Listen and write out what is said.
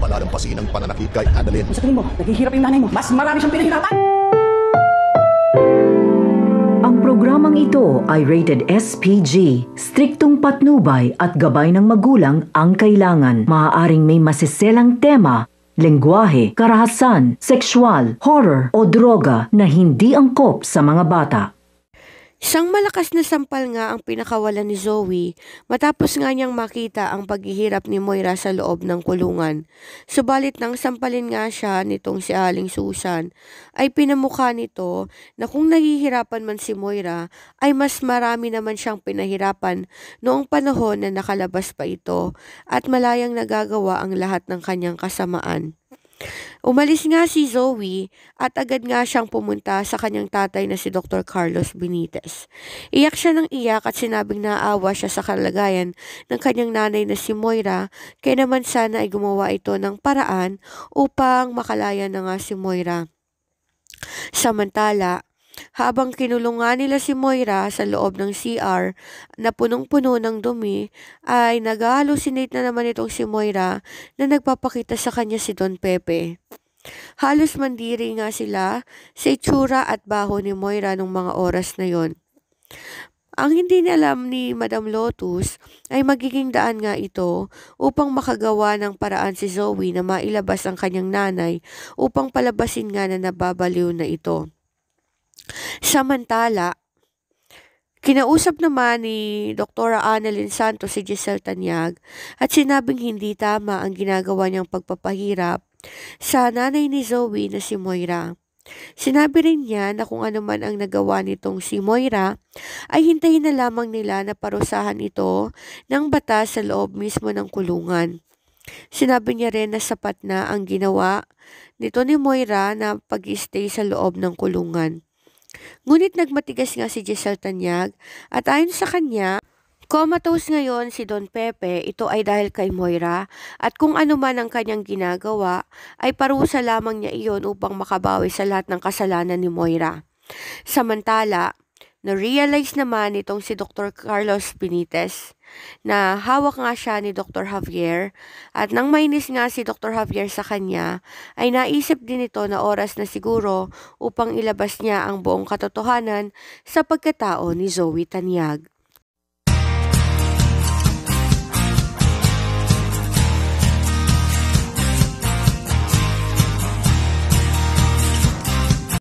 palalampasin ang pananakit kay Annalyn. Sa tingin mo, naghihirap yung nanay mo. Mas marami siyang pinahirapan. Ang programang ito ay rated SPG. Striktong patnubay at gabay ng magulang ang kailangan. Maaaring may masiselang tema, lengguwahe, karahasan, sexual, horror o droga na hindi angkop sa mga bata. Isang malakas na sampal nga ang pinakawalan ni Zoe matapos nga niyang makita ang paghihirap ni Moira sa loob ng kulungan. Subalit nang sampalin nga siya nitong si Aling Susan, ay pinamukha nito na kung nahihirapan man si Moira ay mas marami naman siyang pinahirapan noong panahon na nakalabas pa ito at malayang nagagawa ang lahat ng kanyang kasamaan. Umalis nga si Zoe at agad nga siyang pumunta sa kanyang tatay na si Dr. Carlos Benitez. Iyak siya ng iyak at sinabing naawa siya sa kalagayan ng kanyang nanay na si Moira, kaya naman sana ay gumawa ito ng paraan upang makalaya na nga si Moira. Samantala, habang kinulungan nila si Moira sa loob ng CR na punong-puno ng dumi, ay nag-hallucinate na naman itong si Moira na nagpapakita sa kanya si Don Pepe. Halos mandiri nga sila sa itsura at baho ni Moira nung mga oras na yon. Ang hindi alam ni Madam Lotus ay magiging daan nga ito upang makagawa ng paraan si Zoe na mailabas ang kanyang nanay upang palabasin nga na nababaliw na ito. Samantala, kinausap naman ni Dr. Annalyn Santos si Giselle Tanyag at sinabing hindi tama ang ginagawa niyang pagpapahirap sa nanay ni Zoe na si Moira. Sinabi rin niya na kung ano man ang nagawa nitong si Moira ay hintayin na lamang nila na parusahan ito ng batas sa loob mismo ng kulungan. Sinabi niya rin na sapat na ang ginawa nito ni Moira na pag-stay sa loob ng kulungan. Ngunit nagmatigas nga si Giselle Tanyag at ayon sa kanya, comatose ngayon si Don Pepe, ito ay dahil kay Moira at kung ano man ang kanyang ginagawa ay parusa lamang niya iyon upang makabawi sa lahat ng kasalanan ni Moira. Samantala, na-realize naman itong si Dr. Carlos Benitez na hawak nga siya ni Dr. Javier at nang mainis nga si Dr. Javier sa kanya ay naisip din ito na oras na siguro upang ilabas niya ang buong katotohanan sa pagkatao ni Zoe Tanyag.